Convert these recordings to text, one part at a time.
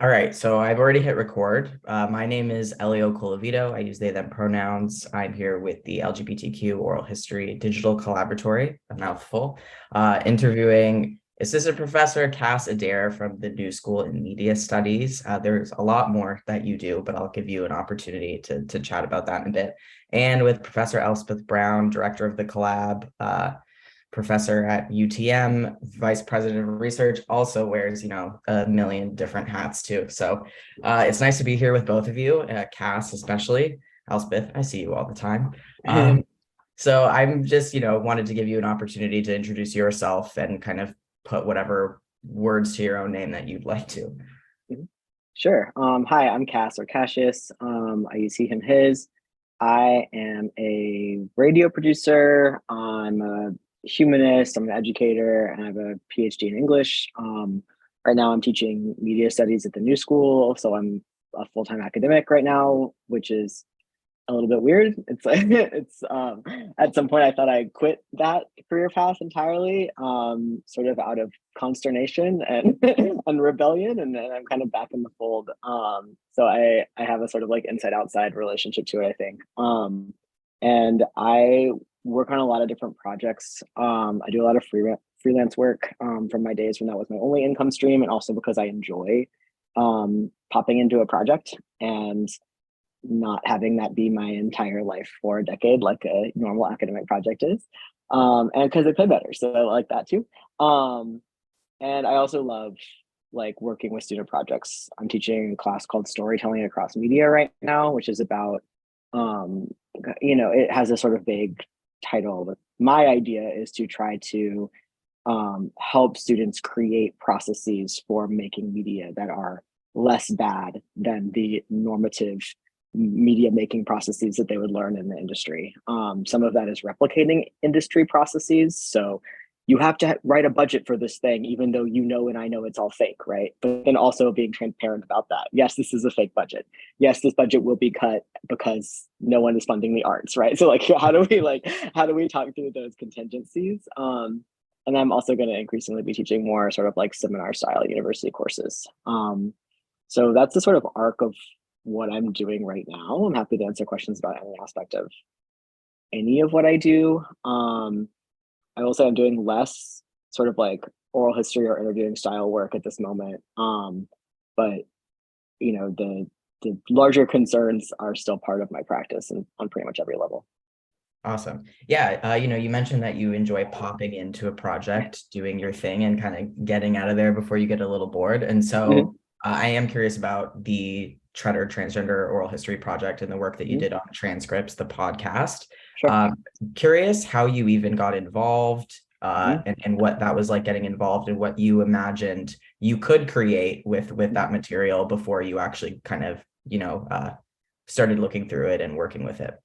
All right, so I've already hit record. My name is Elio Colavito. I use they, them pronouns. I'm here with the LGBTQ Oral History Digital Collaboratory, a mouthful, interviewing Assistant Professor Cass Adair from the New School in Media Studies. There's a lot more that you do, but I'll give you an opportunity to chat about that in a bit. And with Professor Elspeth Brown, Director of the Collab, professor at UTM, vice president of research, also wears, a million different hats too. So it's nice to be here with both of you, Cass especially. Elspeth, I see you all the time. So I'm just, wanted to give you an opportunity to introduce yourself and kind of put whatever words to your own name that you'd like to. Sure. Hi, I'm Cass or Cassius. I use he, him, his. I am a radio producer. I'm a humanist. I'm an educator, and I have a PhD in English. Right now, I'm teaching media studies at the New School, so I'm a full-time academic right now, which is a little bit weird. It's like at some point I thought I'd quit that career path entirely, sort of out of consternation and and rebellion, and then I'm kind of back in the fold. So I have a sort of like inside outside relationship to it, I think. And I work on a lot of different projects. I do a lot of freelance work from my days when that was my only income stream, and also because I enjoy popping into a project and not having that be my entire life for a decade like a normal academic project is, and because they pay better, so I like that too. And I also love like working with student projects. I'm teaching a class called Storytelling Across Media right now, which is about um, it has a sort of vague title, but my idea is to try to help students create processes for making media that are less bad than the normative media making processes that they would learn in the industry. Some of that is replicating industry processes. So you have to write a budget for this thing, even though you know and I know it's all fake, right? But then also being transparent about that. Yes, this is a fake budget. Yes, this budget will be cut because no one is funding the arts, right? So like, how do we talk through those contingencies? And I'm also going to increasingly be teaching more sort of like seminar style university courses. So that's the sort of arc of what I'm doing right now. I'm happy to answer questions about any aspect of any of what I do. I will say I'm doing less sort of like oral history or interviewing style work at this moment. But the larger concerns are still part of my practice and on pretty much every level. Awesome. Yeah, you mentioned that you enjoy popping into a project, doing your thing, and kind of getting out of there before you get a little bored. And so I am curious about the Tretter Transgender Oral History Project and the work that you did on Transcripts, the podcast. Sure. Curious how you even got involved, and what that was like getting involved and what you imagined you could create with that material before you actually kind of, started looking through it and working with it.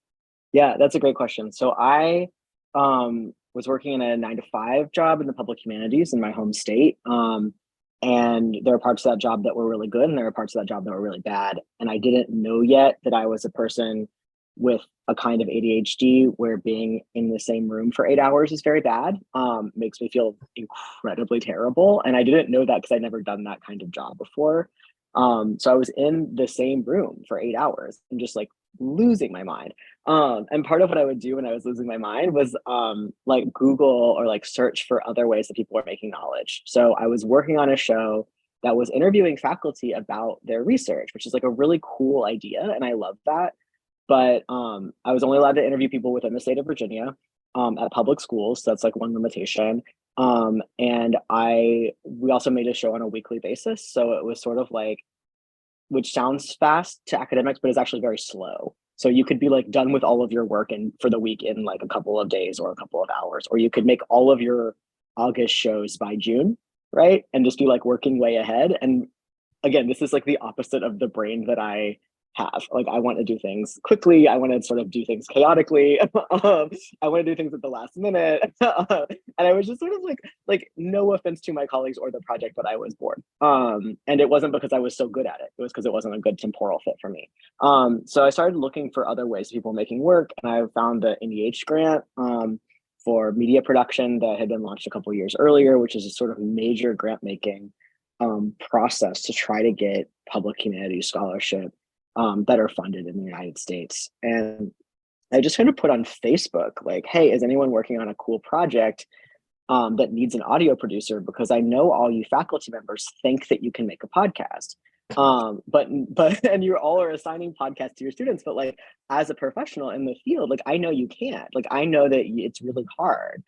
Yeah, that's a great question. So I was working in a 9 to 5 job in the public humanities in my home state. And there are parts of that job that were really good, and there are parts of that job that were really bad. And I didn't know yet that I was a person with a kind of ADHD where being in the same room for 8 hours is very bad, makes me feel incredibly terrible. And I didn't know that because I'd never done that kind of job before. So I was in the same room for 8 hours and just like losing my mind. And part of what I would do when I was losing my mind was like Google or like search for other ways that people are making knowledge. So I was working on a show that was interviewing faculty about their research, which is like a really cool idea. And I love that. But I was only allowed to interview people within the state of Virginia at public schools. So that's like one limitation. And we also made a show on a weekly basis. So it was sort of like, which sounds fast to academics, but is actually very slow. So you could be like done with all of your work and for the week in like a couple of days or a couple of hours, or you could make all of your August shows by June, right? And just be like working way ahead. And again, this is like the opposite of the brain that I have. Like I want to do things quickly. I want to sort of do things chaotically. I want to do things at the last minute. And I was just sort of like no offense to my colleagues or the project, but I was bored. And it wasn't because I was so good at it. It was because it wasn't a good temporal fit for me. So I started looking for other ways of people making work, and I found the NEH grant for media production that had been launched a couple of years earlier, which is a sort of major grant making process to try to get public humanities scholarship that are funded in the United States. And I just kind of put on Facebook, like, hey, is anyone working on a cool project that needs an audio producer? Because I know all you faculty members think that you can make a podcast. But and you all are assigning podcasts to your students, but like as a professional in the field, like I know you can't. Like I know that it's really hard.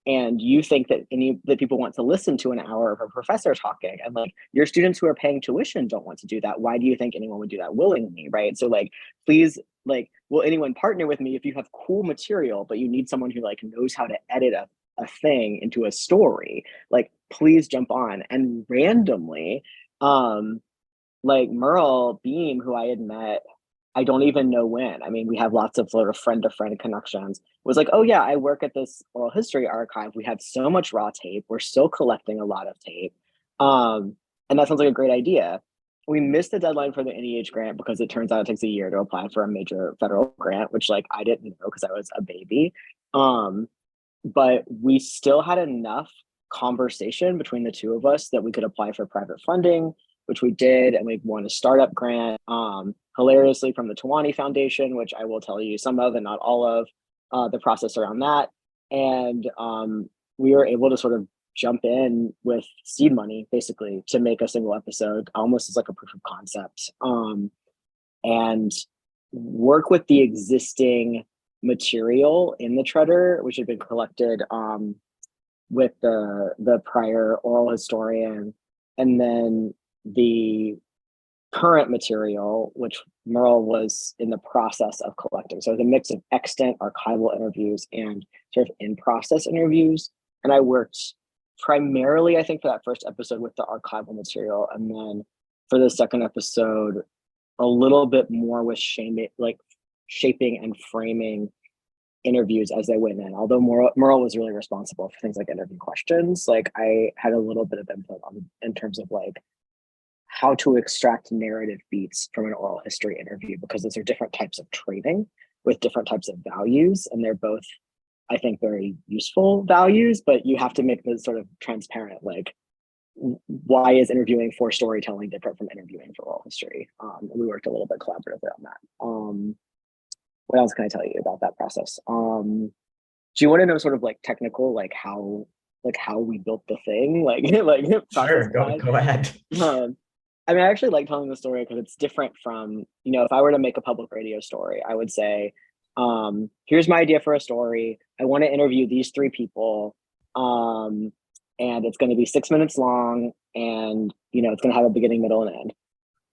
And you think that that people want to listen to an hour of a professor talking, and like your students who are paying tuition don't want to do that. Why do you think anyone would do that willingly, right? So like, please, like, will anyone partner with me if you have cool material, but you need someone who like knows how to edit a thing into a story? Like, please jump on. And randomly, like Myrl Beam, who I had met, I don't even know when. I mean, we have lots of sort of friend-to-friend connections. Was like, oh yeah, I work at this oral history archive. We have so much raw tape. We're still collecting a lot of tape. And that sounds like a great idea. We missed the deadline for the NEH grant because it turns out it takes a year to apply for a major federal grant, which like I didn't know because I was a baby. But we still had enough conversation between the two of us that we could apply for private funding, which we did, and we won a startup grant, hilariously from the Tawani Foundation, which I will tell you some of and not all of the process around that. And we were able to sort of jump in with seed money, basically, to make a single episode, almost as like a proof of concept, and work with the existing material in the Tretter, which had been collected with the prior oral historian, and then the current material, which Myrl was in the process of collecting. So it was a mix of extant archival interviews and sort of in-process interviews. And I worked primarily, I think, for that first episode with the archival material. And then for the second episode, a little bit more with shaping and framing interviews as they went in. Although Myrl was really responsible for things like interview questions, like I had a little bit of input in terms of like how to extract narrative beats from an oral history interview, because those are different types of training with different types of values. And they're both, I think, very useful values, but you have to make this sort of transparent, like, why is interviewing for storytelling different from interviewing for oral history? And we worked a little bit collaboratively on that. What else can I tell you about that process? Do you want to know sort of like technical, like how we built the thing? Like Sure, go ahead. I mean, I actually like telling the story because it's different from, if I were to make a public radio story, I would say, here's my idea for a story. I want to interview these 3 people. And it's going to be 6 minutes long, and, it's going to have a beginning, middle, and end.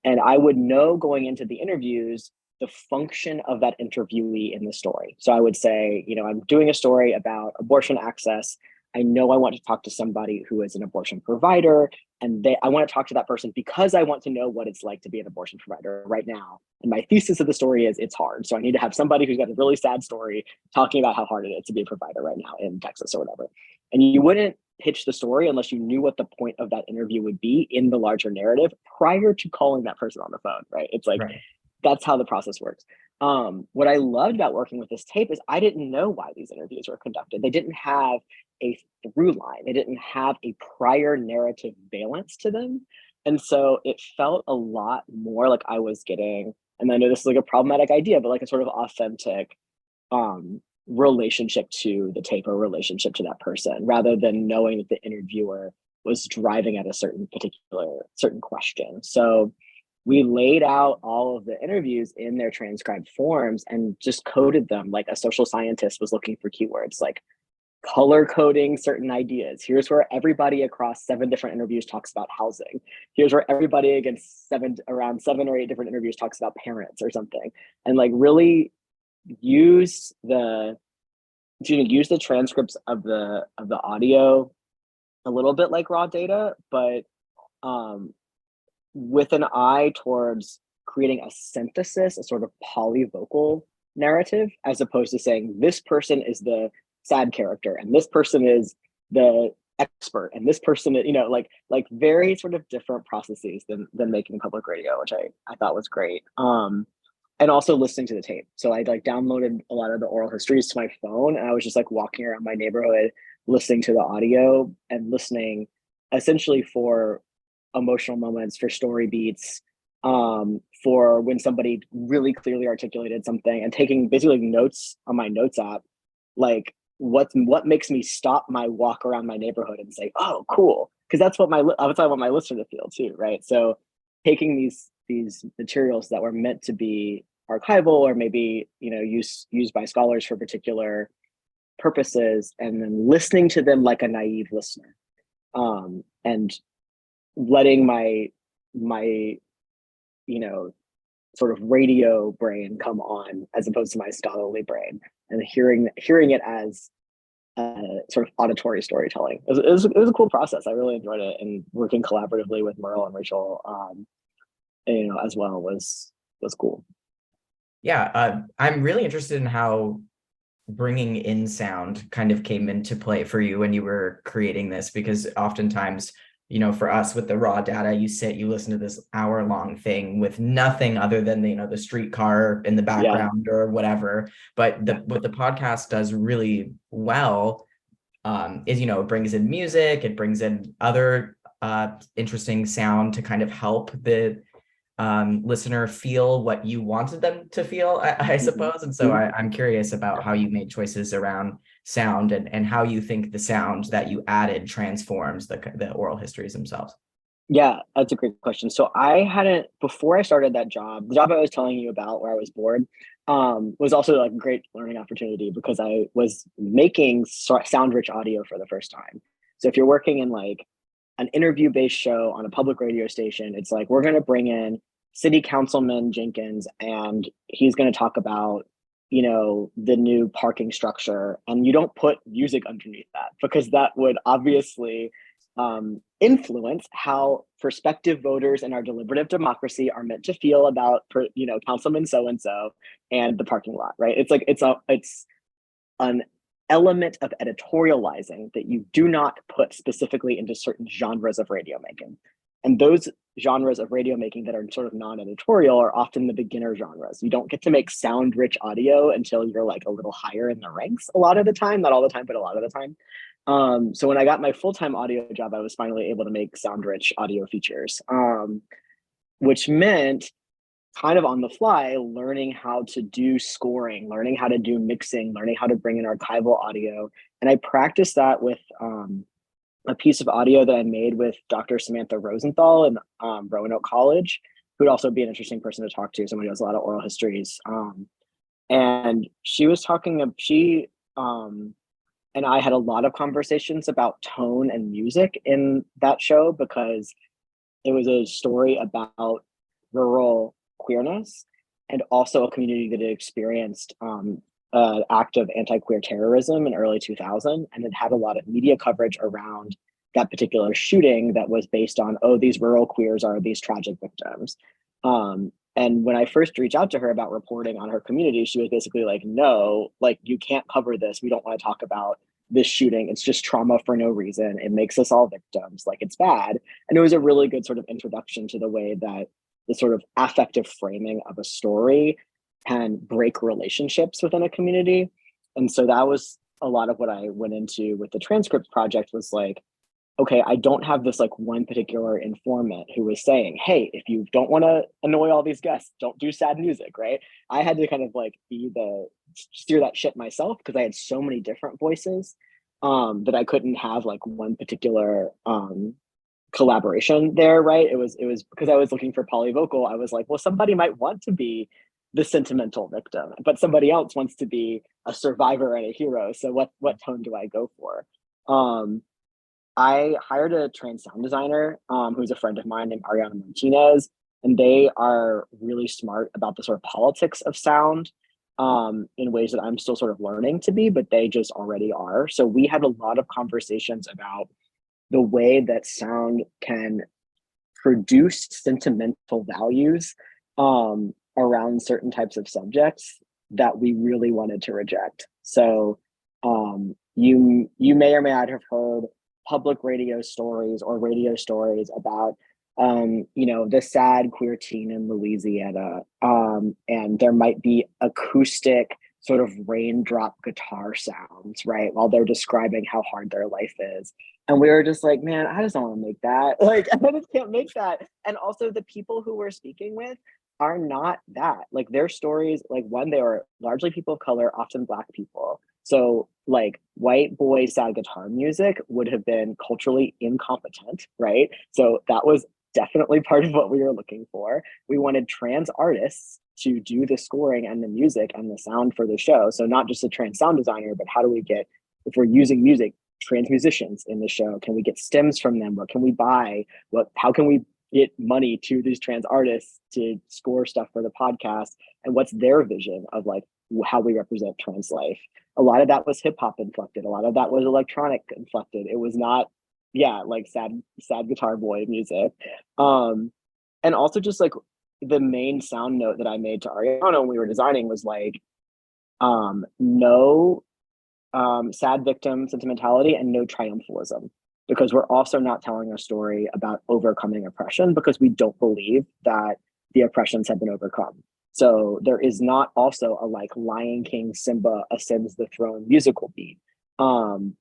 And I would know going into the interviews the function of that interviewee in the story. So I would say, I'm doing a story about abortion access. I know I want to talk to somebody who is an abortion provider, and I want to talk to that person because I want to know what it's like to be an abortion provider right now. And my thesis of the story is it's hard. So I need to have somebody who's got a really sad story talking about how hard it is to be a provider right now in Texas or whatever. And you wouldn't pitch the story unless you knew what the point of that interview would be in the larger narrative prior to calling that person on the phone, right? It's like, right. That's how the process works. What I loved about working with this tape is I didn't know why these interviews were conducted. They didn't have a through line. They didn't have a prior narrative valence to them. And so it felt a lot more like I was getting, and I know this is like a problematic idea, but like a sort of authentic relationship to the tape or relationship to that person, rather than knowing that the interviewer was driving at a certain question. So we laid out all of the interviews in their transcribed forms and just coded them like a social scientist was looking for keywords, like color coding certain ideas. Here's where everybody across 7 different interviews talks about housing. Here's where everybody against around 7 or 8 different interviews talks about parents or something. And like really use the transcripts of the audio a little bit like raw data, but with an eye towards creating a synthesis, a sort of polyvocal narrative, as opposed to saying this person is the sad character and this person is the expert and this person is, like very sort of different processes than making public radio, which I thought was great. And also listening to the tape. So I like downloaded a lot of the oral histories to my phone, and I was just like walking around my neighborhood listening to the audio and listening essentially for emotional moments, for story beats, for when somebody really clearly articulated something, and taking basically notes on my notes app, like what makes me stop my walk around my neighborhood and say, oh, cool, because that's what I want my listener to feel too, right? So taking these materials that were meant to be archival or maybe used by scholars for particular purposes, and then listening to them like a naive listener, and letting my sort of radio brain come on as opposed to my scholarly brain, and hearing it as sort of auditory storytelling. It was a cool process. I really enjoyed it, and working collaboratively with Myrl and Rachel, as well was cool. Yeah, I'm really interested in how bringing in sound kind of came into play for you when you were creating this, because oftentimes, for us with the raw data, you listen to this hour-long thing with nothing other than the streetcar in the background or whatever. But what the podcast does really well is it brings in music, it brings in other interesting sound to kind of help the listener feel what you wanted them to feel, I suppose. And so I'm curious about how you made choices around sound and how you think the sound that you added transforms the oral histories themselves. Yeah, that's a great question. So before I started that job, the job I was telling you about where I was bored, was also like a great learning opportunity because I was making sound-rich audio for the first time. So if you're working in like an interview-based show on a public radio station, it's like, we're going to bring in City Councilman Jenkins, and he's going to talk about, the new parking structure. And you don't put music underneath that because that would obviously influence how prospective voters in our deliberative democracy are meant to feel about, Councilman so-and-so and the parking lot, right? It's like, it's an element of editorializing that you do not put specifically into certain genres of radio making. And those genres of radio making that are sort of non-editorial are often the beginner genres. You don't get to make sound-rich audio until you're like a little higher in the ranks a lot of the time, not all the time, but a lot of the time. So when I got my full-time audio job, I was finally able to make sound-rich audio features, which meant kind of on the fly, learning how to do scoring, learning how to do mixing, learning how to bring in archival audio. And I practiced that with a piece of audio that I made with Dr. Samantha Rosenthal in Roanoke College, who would also be an interesting person to talk to, somebody who has a lot of oral histories. And she was she and I had a lot of conversations about tone and music in that show because it was a story about rural queerness and also a community that had experienced an act of anti-queer terrorism in early 2000, and it had a lot of media coverage around that particular shooting that was based on, oh, these rural queers are these tragic victims. And when I first reached out to her about reporting on her community, she was basically like, no, like, you can't cover this. We don't want to talk about this shooting. It's just trauma for no reason. It makes us all victims. Like, it's bad. And it was a really good sort of introduction to the way that the sort of affective framing of a story can break relationships within a community. And so that was a lot of what I went into with the Transcripts project, was like, okay, I don't have this like one particular informant who was saying, hey, if you don't want to annoy all these guests, don't do sad music, right? I had to kind of like steer that shit myself because I had so many different voices that I couldn't have like one particular collaboration there, right? It was because I was looking for polyvocal. I was like, well, somebody might want to be the sentimental victim, but somebody else wants to be a survivor and a hero. So what tone do I go for? I hired a trans sound designer who's a friend of mine named Ariana Martinez, and they are really smart about the sort of politics of sound in ways that I'm still sort of learning to be, but they just already are. So we had a lot of conversations about the way that sound can produce sentimental values around certain types of subjects that we really wanted to reject. So you may or may not have heard public radio stories or radio stories about the sad queer teen in Louisiana, and there might be acoustic sort of raindrop guitar sounds, right? While they're describing how hard their life is. And we were just like, man, I just don't want to make that. Like, I just can't make that. And also the people who we're speaking with are not that. Like their stories, like one, they are largely people of color, often Black people. So like white boy sad guitar music would have been culturally incompetent, right? So that was definitely part of what we were looking for. We wanted trans artists to do the scoring and the music and the sound for the show. So not just a trans sound designer, but how do we get, if we're using music, trans musicians in the show? Can we get stems from them? What can we buy? How can we get money to these trans artists to score stuff for the podcast? And what's their vision of like how we represent trans life? A lot of that was hip hop inflected. A lot of that was electronic inflected. It was not, like sad guitar boy music. And also just like the main sound note that I made to Ariana when we were designing was like, no sad victim sentimentality and no triumphalism, because we're also not telling a story about overcoming oppression, because we don't believe that the oppressions have been overcome. So there is not also a like Lion King Simba ascends the throne musical beat,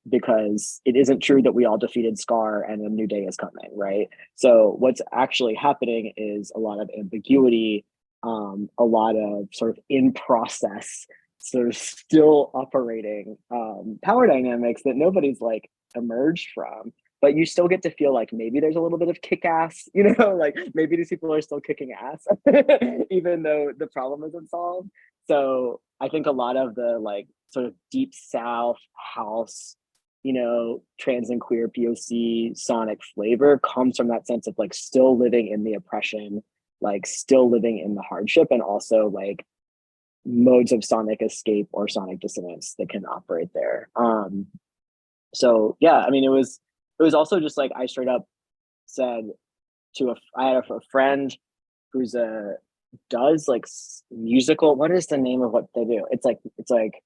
because it isn't true that we all defeated Scar and a new day is coming, right? So what's actually happening is a lot of ambiguity, a lot of sort of in process, sort of still operating power dynamics that nobody's like emerged from. But you still get to feel like maybe there's a little bit of kick ass, like maybe these people are still kicking ass, even though the problem isn't solved. So I think a lot of the like sort of deep South house, trans and queer POC sonic flavor comes from that sense of like still living in the oppression, like still living in the hardship, and also like modes of sonic escape or sonic dissonance that can operate there. So yeah, I mean, it was also just like I straight up said I had a friend who's does like musical, what is the name of what they do? It's like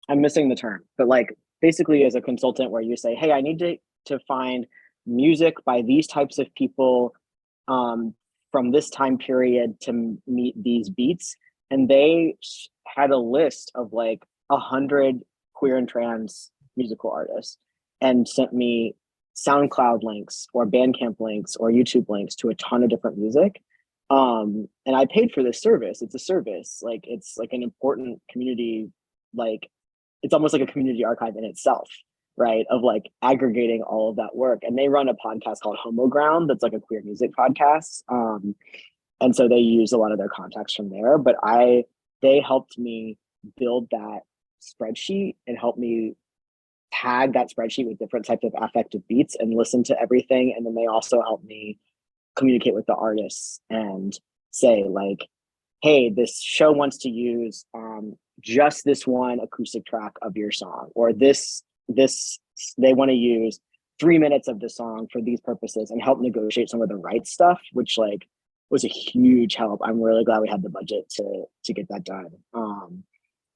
I'm missing the term, but like basically as a consultant where you say, hey, I need to find music by these types of people from this time period to meet these beats. And they had a list of like 100 queer and trans musical artists and sent me SoundCloud links or Bandcamp links or YouTube links to a ton of different music. And I paid for this service. It's a service, like it's like an important community, like it's almost like a community archive in itself, right? Of like aggregating all of that work. And they run a podcast called Homo Ground that's like a queer music podcast. And so they use a lot of their contacts from there. But they helped me build that spreadsheet and help me tag that spreadsheet with different types of affective beats and listen to everything. And then they also helped me communicate with the artists and say like, hey, this show wants to use just this one acoustic track of your song, or this they want to use 3 minutes of the song for these purposes, and help negotiate some of the rights stuff, which like was a huge help. I'm really glad we had the budget to get that done.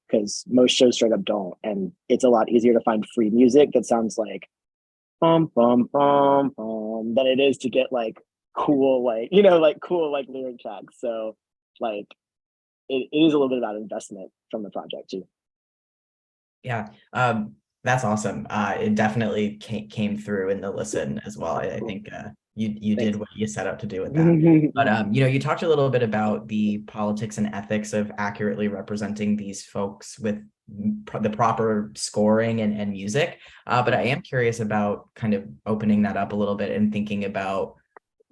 Because most shows straight up don't, and it's a lot easier to find free music that sounds like bum bum bum bum than it is to get like cool like lyric tracks. So like it is a little bit about investment from the project too. Yeah, that's awesome. It definitely came through in the listen as well. I think you did what you set out to do with that. But you talked a little bit about the politics and ethics of accurately representing these folks with the proper scoring and music. But I am curious about kind of opening that up a little bit and thinking about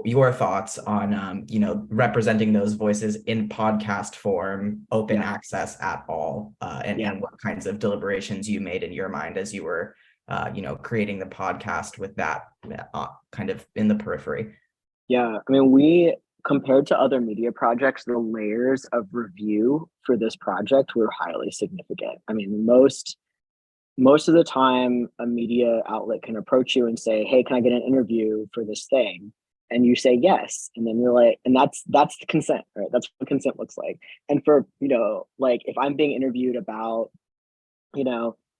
your thoughts on representing those voices in podcast form, open access at all, and what kinds of deliberations you made in your mind as you were creating the podcast with that kind of in the periphery. Yeah, I mean, we, compared to other media projects, the layers of review for this project were highly significant. I mean, most of the time a media outlet can approach you and say, hey, can I get an interview for this thing? And you say yes, and then you're like, and that's the consent, right? That's what consent looks like. And for like if I'm being interviewed about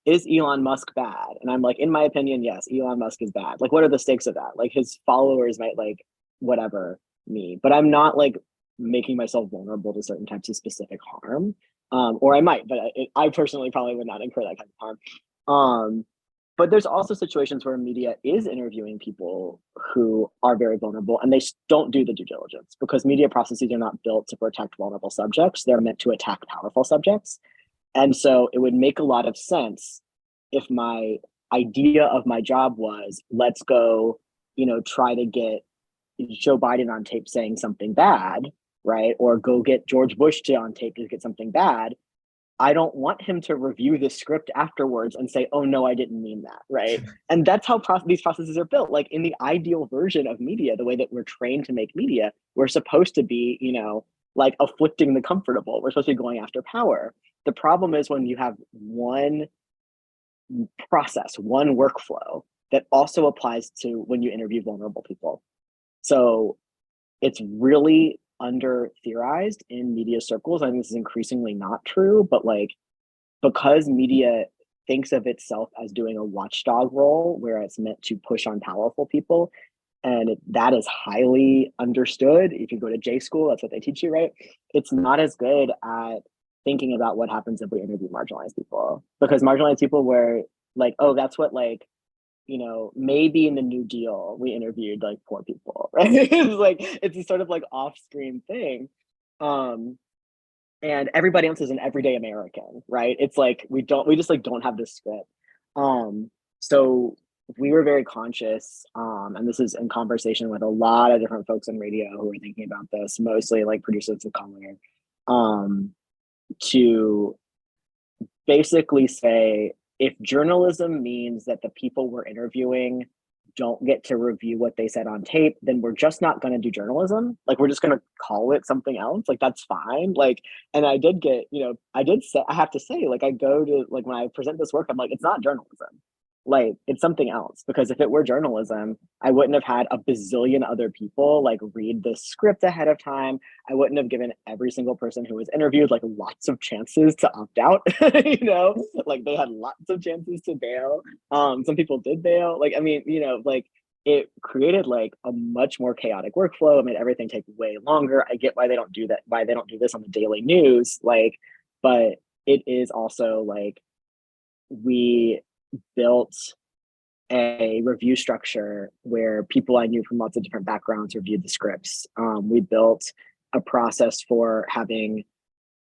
is Elon Musk bad, and I'm like, in my opinion, yes, Elon Musk is bad. Like, what are the stakes of that? Like, his followers might like whatever me, but I'm not like making myself vulnerable to certain types of specific harm. Or I might, but I personally probably would not incur that kind of harm. But there's also situations where media is interviewing people who are very vulnerable and they don't do the due diligence because media processes are not built to protect vulnerable subjects. They're meant to attack powerful subjects. And so it would make a lot of sense if my idea of my job was, let's go, try to get Joe Biden on tape saying something bad, right? Or go get George Bush on tape to get something bad. I don't want him to review the script afterwards and say, oh no, I didn't mean that, right? And that's how these processes are built. Like in the ideal version of media, the way that we're trained to make media, we're supposed to be, like afflicting the comfortable. We're supposed to be going after power. The problem is when you have one process, one workflow that also applies to when you interview vulnerable people. So it's really under theorized in media circles. I think this is increasingly not true, but like because media thinks of itself as doing a watchdog role where it's meant to push on powerful people, and that is highly understood. If you go to J school, that's what they teach you, right? It's not as good at thinking about what happens if we interview marginalized people, because marginalized people were like, oh, that's what like maybe in the New Deal, we interviewed like poor people, right? It's like, it's a sort of like off-screen thing. And everybody else is an everyday American, right? It's like, we just like don't have this script. So we were very conscious, and this is in conversation with a lot of different folks on radio who are thinking about this, mostly like producers of color, to basically say, if journalism means that the people we're interviewing don't get to review what they said on tape, then we're just not going to do journalism. Like, we're just going to call it something else. Like, that's fine. Like, and I did get, I have to say, like, I go to, like, when I present this work, I'm like, it's not journalism. Like, it's something else, because if it were journalism, I wouldn't have had a bazillion other people like read the script ahead of time. I wouldn't have given every single person who was interviewed like lots of chances to opt out. Like they had lots of chances to bail. Some people did bail. Like, I mean, like it created like a much more chaotic workflow. It made everything take way longer. I get why they don't do that, why they don't do this on the daily news. Like, but it is also like we built a review structure where people I knew from lots of different backgrounds reviewed the scripts. We built a process for having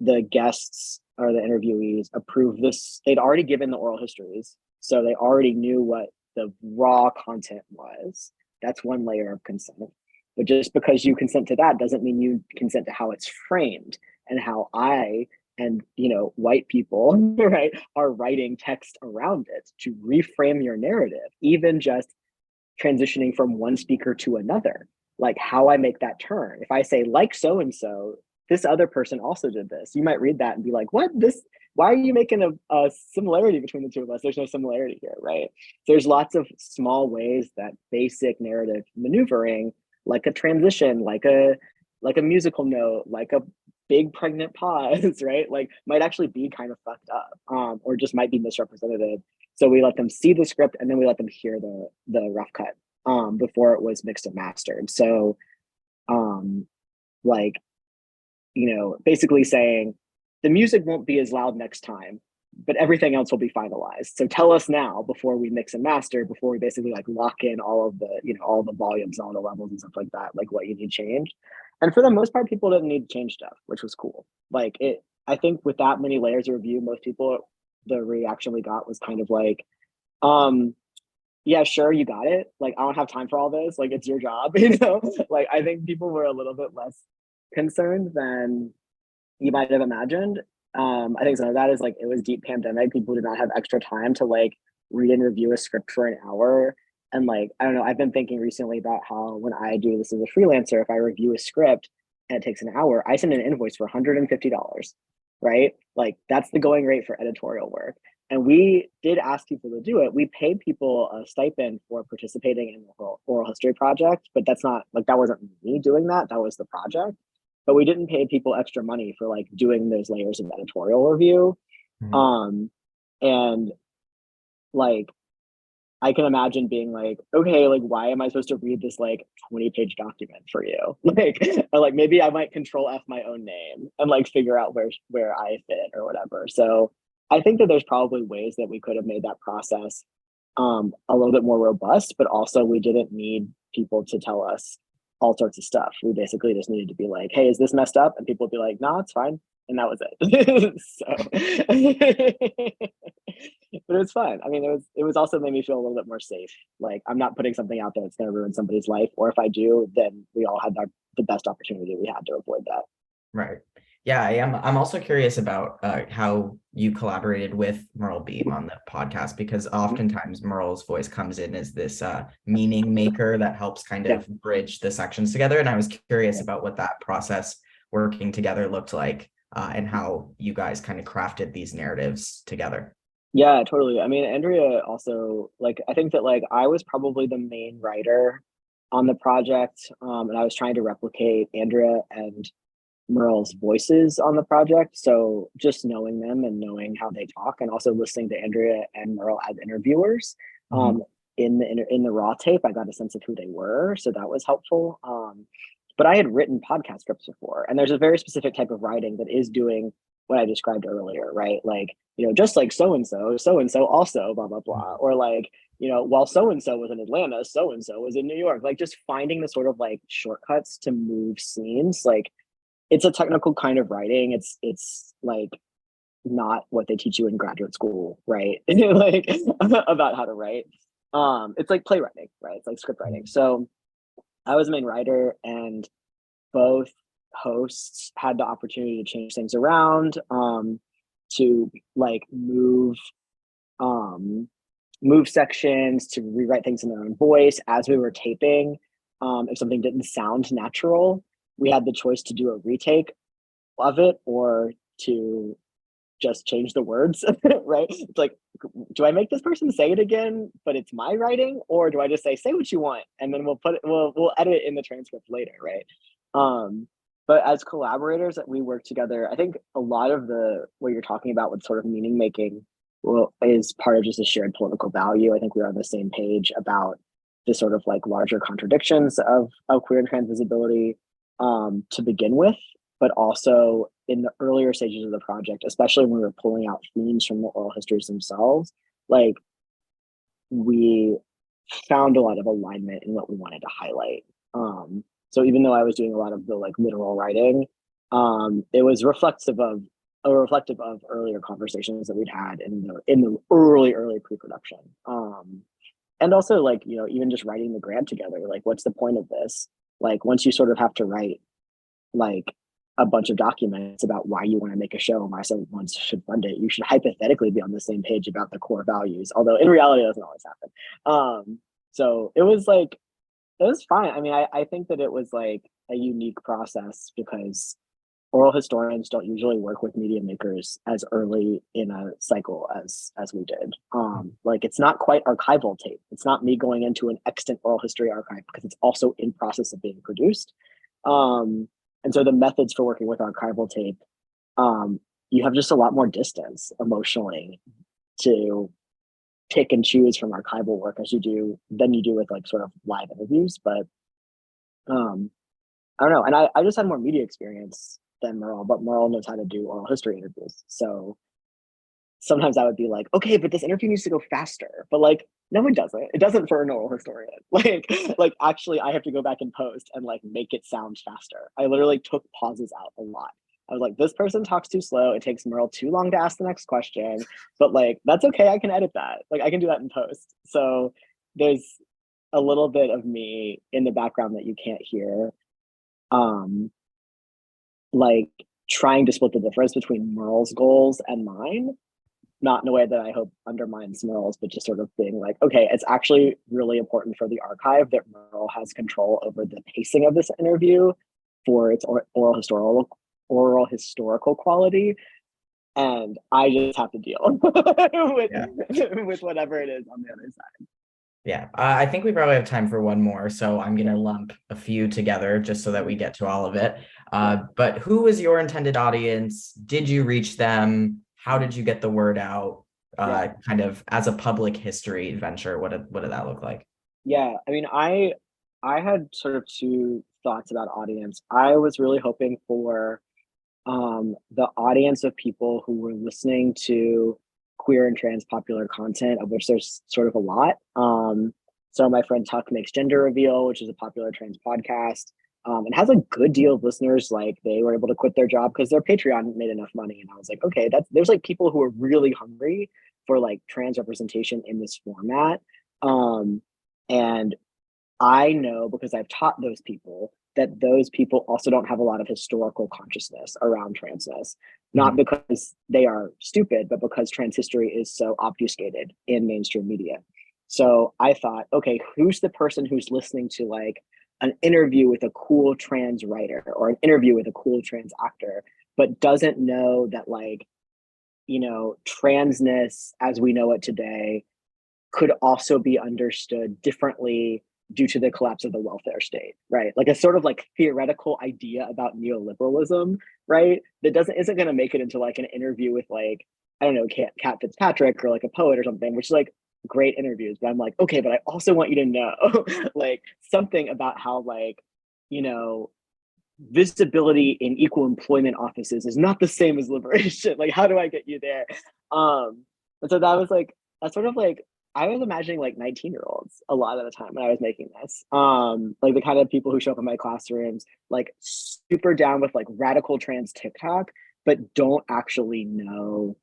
the guests or the interviewees approve this. They'd already given the oral histories, so they already knew what the raw content was. That's one layer of consent. But just because you consent to that doesn't mean you consent to how it's framed and how I and white people, right, are writing text around it to reframe your narrative, even just transitioning from one speaker to another, like how I make that turn. If I say, like so and so, this other person also did this, you might read that and be like, what, this, why are you making a similarity between the two of us? There's no similarity here, right? There's lots of small ways that basic narrative maneuvering, like a transition, like a musical note, like a big pregnant pause, right? Like might actually be kind of fucked up, or just might be misrepresented. So we let them see the script and then we let them hear the rough cut before it was mixed and mastered. So like, basically saying the music won't be as loud next time, but everything else will be finalized. So tell us now before we mix and master, before we basically like lock in all of the, all the volumes and all the levels and stuff like that, like what you need changed. And for the most part, people didn't need to change stuff, which was cool. Like I think with that many layers of review, most people, the reaction we got was kind of like, yeah, sure, you got it. Like, I don't have time for all this. Like, it's your job, Like, I think people were a little bit less concerned than you might have imagined. I think some of that is like, it was deep pandemic. People did not have extra time to like read and review a script for an hour. And like, I don't know, I've been thinking recently about how when I do this as a freelancer, if I review a script and it takes an hour, I send an invoice for $150, right? Like that's the going rate for editorial work. And we did ask people to do it. We paid people a stipend for participating in the oral history project, but that's not like, that wasn't me doing that. That was the project. But we didn't pay people extra money for like doing those layers of editorial review. And like, I can imagine being like, okay, like, why am I supposed to read this like 20-page document for you? Like, or like maybe I might control F my own name and like figure out where I fit or whatever. So I think that there's probably ways that we could have made that process a little bit more robust, but also we didn't need people to tell us all sorts of stuff. We basically just needed to be like, hey, is this messed up? And people would be like, no, it's fine. And that was it. So but it was fun. I mean, it was also made me feel a little bit more safe. Like I'm not putting something out there that's going to ruin somebody's life, or if I do, then we all had the best opportunity we had to avoid that. Right. Yeah, I am. I'm also curious about how you collaborated with Myrl Beam on the podcast, because oftentimes Myrl's voice comes in as this meaning maker that helps kind Yeah. of bridge the sections together. And I was curious Yeah. about what that process working together looked like, and how you guys kind of crafted these narratives together. Yeah, totally. I mean, Andrea also, like, I think that like I was probably the main writer on the project, and I was trying to replicate Andrea and Myrl's voices on the project. So just knowing them and knowing how they talk, and also listening to Andrea and Myrl as interviewers, Mhm. in the raw tape, I got a sense of who they were, so that was helpful. But I had written podcast scripts before, and there's a very specific type of writing that is doing what I described earlier, right? Like, just like so and so also blah blah blah, or like, while so and so was in Atlanta, so and so was in New York. Like just finding the sort of like shortcuts to move scenes, like it's a technical kind of writing. It's like not what they teach you in graduate school, right? Like about how to write. It's like playwriting, right? It's like script writing. So I was the main writer, and both hosts had the opportunity to change things around, to like um, move sections, to rewrite things in their own voice as we were taping. If something didn't sound natural, we had the choice to do a retake of it or to just change the words, right? It's like, do I make this person say it again, but it's my writing, or do I just say what you want, and then we'll edit it in the transcript later, right? But as collaborators that we work together, I think a lot of what you're talking about with sort of meaning making is part of just a shared political value. I think we're on the same page about the sort of like larger contradictions of queer and trans visibility, to begin with, but also in the earlier stages of the project, especially when we were pulling out themes from the oral histories themselves, like we found a lot of alignment in what we wanted to highlight. So even though I was doing a lot of the like literal writing, it was reflective of earlier conversations that we'd had in the early pre-production. And also like, even just writing the grant together, like what's the point of this? Like once you sort of have to write like a bunch of documents about why you want to make a show and why someone should fund it, you should hypothetically be on the same page about the core values, although in reality it doesn't always happen. So it was fine. I mean, I think that it was like a unique process because oral historians don't usually work with media makers as early in a cycle as we did. Like it's not quite archival tape. It's not me going into an extant oral history archive because it's also in process of being produced. And so the methods for working with archival tape, you have just a lot more distance emotionally to pick and choose from archival work than you do with like sort of live interviews. But I don't know. And I just had more media experience than Myrl, but Myrl knows how to do oral history interviews. So sometimes I would be like, okay, but this interview needs to go faster. But like, no, it doesn't. It doesn't for an oral historian. Like actually I have to go back and post and like make it sound faster. I literally took pauses out a lot. I was like, this person talks too slow. It takes Myrl too long to ask the next question. But like, that's okay. I can edit that. Like I can do that in post. So there's a little bit of me in the background that you can't hear. Like trying to split the difference between Myrl's goals and mine, not in a way that I hope undermines Myrl's, but just sort of being like, okay, it's actually really important for the archive that Myrl has control over the pacing of this interview for its oral historical quality. And I just have to deal with whatever it is on the other side. Yeah, I think we probably have time for one more, so I'm going to lump a few together just so that we get to all of it. But who was your intended audience? Did you reach them? How did you get the word out? kind of as a public history venture? What did that look like? Yeah, I mean, I had sort of two thoughts about audience. I was really hoping for the audience of people who were listening to queer and trans popular content, of which there's sort of a lot. So my friend Tuck makes Gender Reveal, which is a popular trans podcast, and has a good deal of listeners. Like they were able to quit their job because their Patreon made enough money, and I was like, okay, there's like people who are really hungry for like trans representation in this format. And I know because I've taught those people that those people also don't have a lot of historical consciousness around transness, not because they are stupid, but because trans history is so obfuscated in mainstream media. So I thought, okay, who's the person who's listening to like an interview with a cool trans writer or an interview with a cool trans actor, but doesn't know that like, you know, transness as we know it today could also be understood differently due to the collapse of the welfare state, right? Like a sort of like theoretical idea about neoliberalism, right? That isn't going to make it into like an interview with like, I don't know, Cat Fitzpatrick or like a poet or something, which is like great interviews. But I'm like, okay, but I also want you to know like something about how like, you know, visibility in equal employment offices is not the same as liberation. Like, how do I get you there? And so that was like, that's sort of like, I was imagining like 19-year-olds a lot of the time when I was making this. Like the kind of people who show up in my classrooms, like super down with like radical trans TikTok, but don't actually know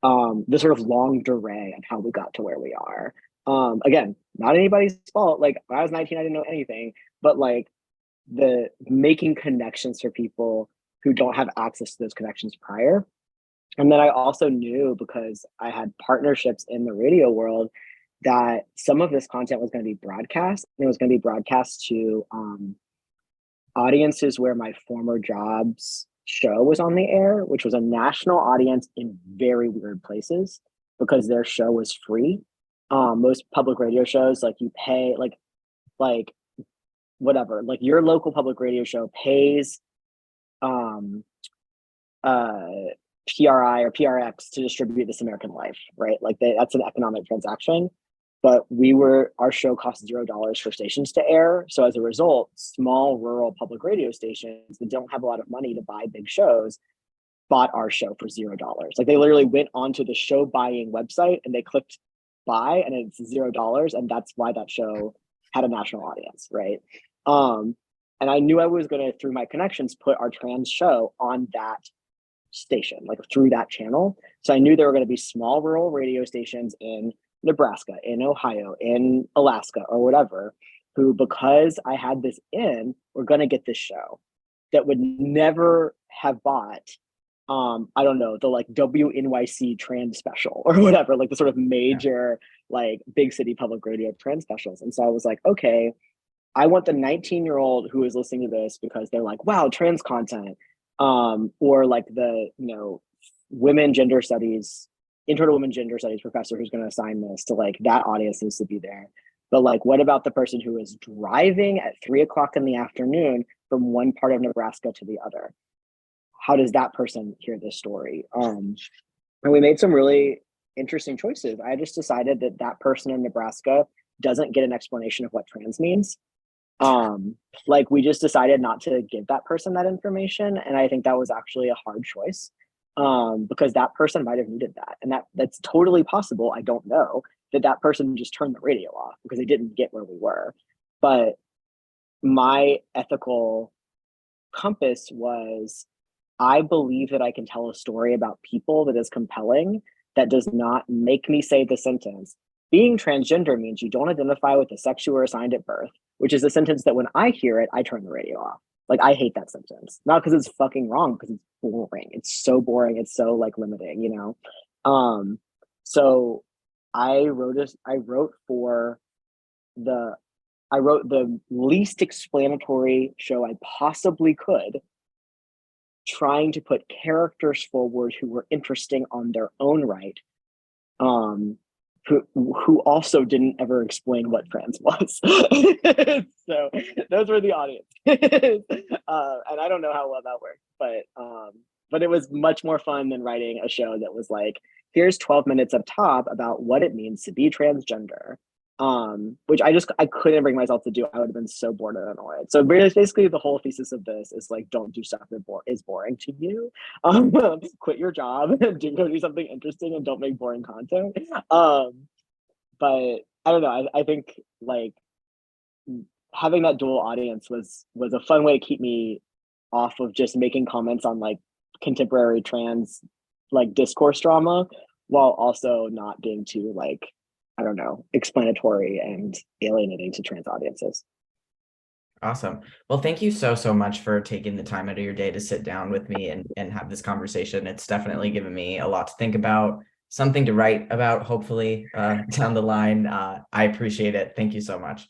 the sort of longue durée of how we got to where we are. Again, not anybody's fault. Like when I was 19, I didn't know anything, but like the making connections for people who don't have access to those connections prior. And then I also knew because I had partnerships in the radio world that some of this content was going to be broadcast. And it was going to be broadcast to audiences where my former job's show was on the air, which was a national audience in very weird places because their show was free. Most public radio shows, like you pay, like whatever, like your local public radio show pays PRI or PRX to distribute This American Life, right? Like that's an economic transaction. But our show cost $0 for stations to air. So as a result, small rural public radio stations that don't have a lot of money to buy big shows bought our show for $0. Like they literally went onto the show buying website and they clicked buy and it's $0. And that's why that show had a national audience, right? And I knew I was going to, through my connections, put our trans show on that station, like through that channel. So I knew there were going to be small rural radio stations in Nebraska, in Ohio, in Alaska, or whatever, who, because I had this were going to get this show that would never have bought, I don't know, the like WNYC trans special or whatever, like the sort of major, like big city public radio trans specials. And so I was like, okay, I want the 19-year-old who is listening to this because they're like, wow, trans content, or like the, you know, intro to women gender studies professor who's going to assign this to like that audience needs to be there. But like, what about the person who is driving at 3:00 in the afternoon from one part of Nebraska to the other? How does that person hear this story? And we made some really interesting choices. I just decided that that person in Nebraska doesn't get an explanation of what trans means. Like we just decided not to give that person that information. And I think that was actually a hard choice. Because that person might have needed that. And that's totally possible. I don't know that person just turned the radio off because they didn't get where we were. But my ethical compass was, I believe that I can tell a story about people that is compelling, that does not make me say the sentence, being transgender means you don't identify with the sex you were assigned at birth, which is a sentence that when I hear it, I turn the radio off. Like I hate that sentence, not because it's fucking wrong, because it's boring. It's so boring. It's so like limiting, you know? So I wrote the least explanatory show I possibly could, trying to put characters forward who were interesting on their own right, who also didn't ever explain what trans was. So those were the audience. And I don't know how well that worked, but it was much more fun than writing a show that was like here's 12 minutes up top about what it means to be transgender. Which I couldn't bring myself to do. I would have been so bored and annoyed. So basically the whole thesis of this is like, don't do stuff that is boring to you. Quit your job, go do something interesting, and don't make boring content. But I don't know. I think like having that dual audience was a fun way to keep me off of just making comments on like contemporary trans like discourse drama, while also not being too like, I don't know, explanatory and alienating to trans audiences. Awesome. Well, thank you so much for taking the time out of your day to sit down with me and have this conversation. It's definitely given me a lot to think about, something to write about, hopefully, down the line. I appreciate it. Thank you so much.